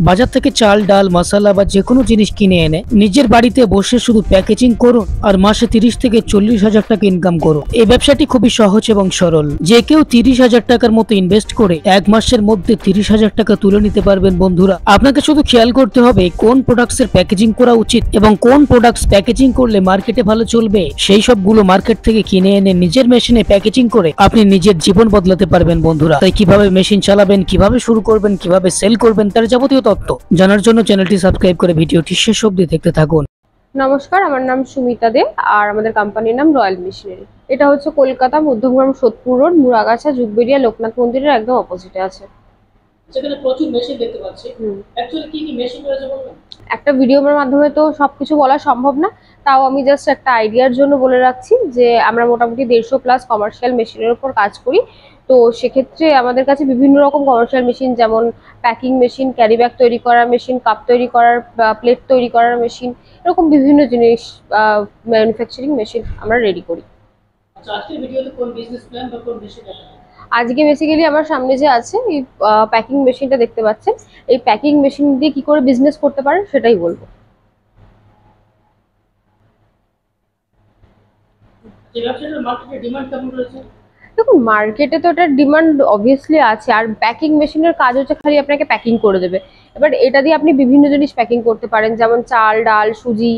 বাজার থেকে চাল ডাল মশলা বা যে কোনো জিনিস কিনে এনে নিজের বাড়িতে বসে শুধু প্যাকেজিং করুন আর মাসে 30 থেকে 40,000 টাকা ইনকাম করুন। এই ব্যবসাটি খুবই সহজ এবং সরল। যে কেউ 30,000 টাকার মতো ইনভেস্ট করে এক মাসের মধ্যে 30,000 টাকা তুলে নিতে পারবেন। বন্ধুরা, আপনাকে শুধু খেয়াল করতে হবে কোন প্রোডাক্টস এর প্যাকেজিং করা উচিত এবং কোন প্রোডাক্টস প্যাকেজিং করলে মার্কেটে ভালো চলবে। সেই সবগুলো মার্কেট থেকে কিনে এনে নিজের মেশিনে প্যাকেজিং করে আপনি নিজের জীবন বদলাতে পারবেন। বন্ধুরা, তাই কিভাবে মেশিন চালাবেন, কিভাবে শুরু করবেন, কিভাবে সেল করবেন, তার যাবতীয় তথ্য জানার জন্য চ্যানেলটি সাবস্ক্রাইব করে ভিডিওটি শেষ অবধি দেখতে থাকুন। নমস্কার, আমার নাম সুমিতা দে আর আমাদের কোম্পানির নাম রয়্যাল মেশিনারি। এটা হচ্ছে কলকাতা মধ্যমগ্রাম সোদপুর রোড, মুরাগাছা যুগবেরিয়া লোকনাথ মন্দিরের একদম অপোজিটে আছে। সেখানে প্রচুর মেশিন দেখতে পাচ্ছি। অ্যাকচুয়ালি কি কি মেশিন রয়েছে বলবেন? একটা ভিডিওর মাধ্যমে তো সবকিছু বলা সম্ভব না, তাও আমি জাস্ট একটা আইডিয়ার জন্য বলে রাখছি যে আমরা মোটামুটি 150+ কমার্শিয়াল মেশিনের উপর কাজ করি। তো সেক্ষেত্রে আমাদের কাছে বিভিন্ন রকম কমার্শিয়াল মেশিন, যেমন প্যাকিং মেশিন, ক্যারি ব্যাগ তৈরি করার মেশিন, কাপ তৈরি করার, প্লেট তৈরি করার মেশিন, এরকম বিভিন্ন জিনিস ম্যানুফ্যাকচারিং মেশিন আমরা রেডি করি। আচ্ছা, আজকের ভিডিওতে কোন বিজনেস প্ল্যান বা কোন মেশিন দেখাবেন? আজকে বেসিক্যালি আমার সামনে যে আছে এই প্যাকিং মেশিনটা দেখতে পাচ্ছেন, এই প্যাকিং মেশিন দিয়ে কি করে বিজনেস করতে পারেন সেটাই বলবো। যে ব্যবসাটার মার্কেটে ডিমান্ড কেমন রয়েছে? দেখুন, মার্কেটে তো এটার ডিমান্ড অবভিয়াসলি আছে, আর প্যাকিং মেশিনের কাজ হচ্ছে খালি আপনাকে প্যাকিং করে দেবে। এবার এটা দিয়ে আপনি বিভিন্ন জিনিস প্যাকিং করতে পারেন, যেমন চাল ডাল সুজি,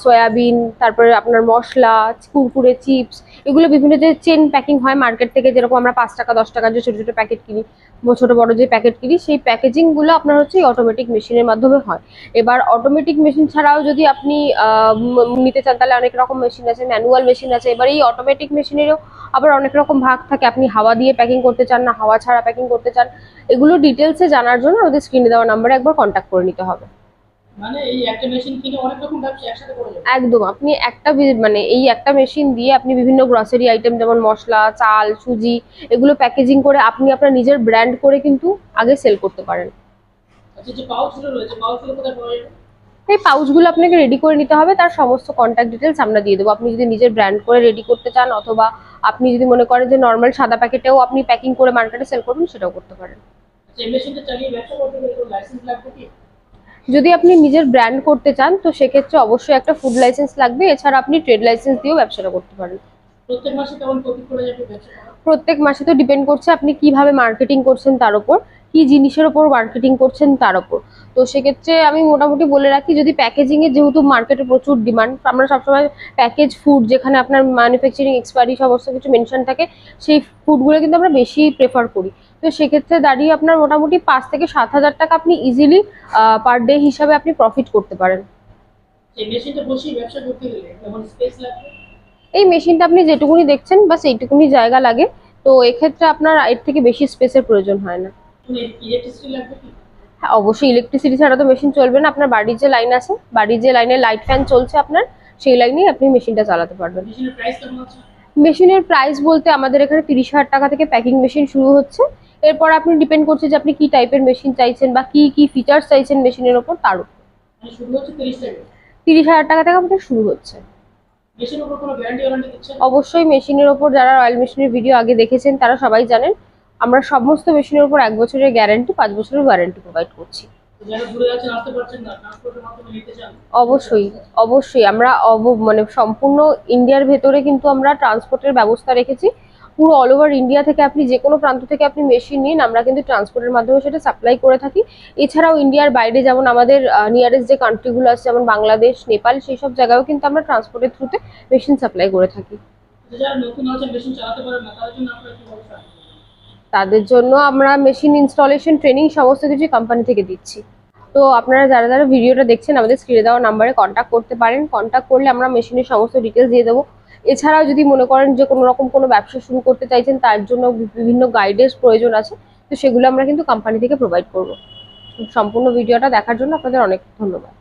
সয়াবিন, তারপরে আপনার মশলা, কুরকুরে, চিপস, এগুলো বিভিন্ন যে চেন প্যাকিং হয় মার্কেট থেকে, যেরকম আমরা 5 টাকা 10 টাকার যে ছোটো ছোটো প্যাকেট কিনি, ছোটো বড়ো যে প্যাকেট কিনি, সেই প্যাকেজিংগুলো আপনার হচ্ছে এই অটোমেটিক মেশিনের মাধ্যমে হয়। এবার অটোমেটিক মেশিন ছাড়াও যদি আপনি নিতে চান, তাহলে অনেক রকম মেশিন আছে, ম্যানুয়াল মেশিন আছে। এবার এই অটোমেটিক মেশিনেরও আবার অনেক রকম ভাগ থাকে, আপনি হাওয়া দিয়ে প্যাকিং করতে চান না হাওয়া ছাড়া প্যাকিং করতে চান, এগুলো ডিটেলসে জানার জন্য আমাদের স্ক্রিনে দেওয়া নাম্বারে একবার কন্ট্যাক্ট করে নিতে হবে। মানে এই একটা মেশিন কিনে অনেক রকম ব্যবসা একসাথে করা যাবে? একদম, আপনি এই একটা মেশিন দিয়ে আপনি বিভিন্ন গ্রসারি আইটেম যেমন মশলা, চাল, সুজি, এগুলো প্যাকেজিং করে আপনি আপনার নিজের ব্র্যান্ড করে কিন্তু আগে সেল করতে পারেন। আচ্ছা, যে পাউচগুলো রয়েছে, পাউচগুলো কোথায় পাওয়া যাবে? এই পাউচগুলো আপনাকে রেডি করে নিতে হবে, তার সমস্ত কন্ট্যাক্ট ডিটেলস আমরা দিয়ে দেবো। আপনি যদি নিজের ব্র্যান্ড করে রেডি করতে চান, অথবা আপনি যদি মনে করেন যে নর্মাল সাদা প্যাকেটেও আপনি প্যাকিং করে মার্কেটে সেল করবেন, সেটাও করতে পারেন। আচ্ছা, এই মেশিনটা চালিয়ে ব্যবসা করতে গেলে কোনো লাইসেন্স লাগবে কি? যদি আপনি নিজের ব্র্যান্ড করতে চান তো সেক্ষেত্রে অবশ্যই একটা ফুড লাইসেন্স লাগবে, এছাড়া আপনি ট্রেড লাইসেন্স দিয়েও ব্যবসাটা করতে পারেন। প্রত্যেক মাসে কেমন প্রফিট করে যাবে ব্যবসা করা? প্রত্যেক মাসে তো ডিপেন্ড করছে আপনি কিভাবে মার্কেটিং করছেন তার উপর, কি জিনিসের উপর মার্কেটিং করছেন তার উপর। তো সেক্ষেত্রে আমি মোটামুটি বলে রাখি, যদি প্যাকেজিং এর যেহেতু মার্কেটে প্রচুর ডিমান্ড, আমরা সবসময় প্যাকেজ ফুড, যেখানে আপনার ম্যানুফ্যাকচারিং এক্সপায়ারি সমস্ত কিছু মেনশন থাকে, সেই ফুডগুলো কিন্তু আমরা বেশি প্রেফার করি। তো সেক্ষেত্রে দাঁড়িয়ে আপনার মোটামুটি 5 থেকে 7,000 টাকা আপনি ইজিলি পার ডে হিসাবে আপনি প্রফিট করতে পারেন। এই মেশিনটা বসিয়ে ব্যবসা করতে গেলে কেমন স্পেস লাগবে? এই মেশিনটা আপনি যেটুকুনি দেখছেন বাস এইটুকুনি জায়গা লাগে, তো এক্ষেত্রে আপনার এর থেকে বেশি স্পেসের প্রয়োজন হয় না। ইলেকট্রিসিটি লাগবে কি? হ্যাঁ, অবশ্যই ইলেকট্রিসিটি ছাড়া তো মেশিন চলবে না। আপনার বাড়ির যে লাইন আছে, বাড়ির যে লাইনে লাইট ফ্যান চলছে আপনার, সেই লাইনেই আপনি মেশিনটা চালাতে পারবেন। মেশিনের প্রাইস কেমন আছে? মেশিনের প্রাইস বলতে আমাদের এখানে 30,000 টাকা থেকে প্যাকিং মেশিন শুরু হচ্ছে। এরপর আপনি ডিপেন্ড করছে যে আপনি কি টাইপের মেশিন চাইছেন বা কি কি ফিচার্স চাইছেন মেশিনের ওপর, তার উপর। মানে শুরু হচ্ছে 30 টাকা? 30,000 টাকা থেকে আমাদের শুরু হচ্ছে। মেশিনের উপর কোনো গ্যারান্টি ওয়ারেন্টি দিচ্ছেন? অবশ্যই মেশিনের ওপর যারা রয়্যাল মেশিনের ভিডিও আগে দেখেছেন তারা সবাই জানেন, আমরা সমস্ত মেশিনের উপর 1 বছরের গ্যারান্টি, 5 বছরের ওয়ারেন্টি প্রোভাইড করছি। যারা দূরে আছেন, আসতে পারছেন না, ট্রান্সপোর্টের মাধ্যমে নিতে চান? অবশ্যই অবশ্যই আমরা মানে সম্পূর্ণ ইন্ডিয়ার ভেতরে কিন্তু আমরা ট্রান্সপোর্টের ব্যবস্থা রেখেছি। পুরো অল ওভার ইন্ডিয়া থেকে আপনি যে কোনো প্রান্ত থেকে আপনি মেশিন নিন, আমরা কিন্তু ট্রান্সপোর্টের মাধ্যমে সেটা সাপ্লাই করে থাকি। এছাড়াও ইন্ডিয়ার বাইরে যেমন আমাদের নিয়ারেস্ট যে কান্ট্রিগুলো আছে, যেমন বাংলাদেশ, নেপাল, সেই সব জায়গায়ও কিন্তু আমরা ট্রান্সপোর্টের থ্রুতে মেশিন সাপ্লাই করে থাকি। যারা নতুন আছেন, মেশিন চালাতে পারেন না, তাদের জন্য আপনারা কি ব্যবস্থা? তাদের জন্য আমরা মেশিন ইনস্টলেশন ট্রেনিং সমস্ত কিছু কোম্পানি থেকে দিচ্ছি। তো আপনারা যারা যারা ভিডিওটা দেখছেন আমাদের স্ক্রিনে দেওয়া নাম্বারে কন্ট্যাক্ট করতে পারেন। কন্ট্যাক্ট করলে আমরা মেশিনের সমস্ত ডিটেলস দিয়ে দেবো। এছাড়াও যদি মনে করেন যে কোনো রকম কোনো ব্যবসা শুরু করতে চাইছেন, তার জন্য বিভিন্ন গাইডেন্স প্রয়োজন আছে, তো সেগুলো আমরা কিন্তু কোম্পানি থেকে প্রোভাইড করব। সম্পূর্ণ ভিডিওটা দেখার জন্য আপনাদের অনেক ধন্যবাদ।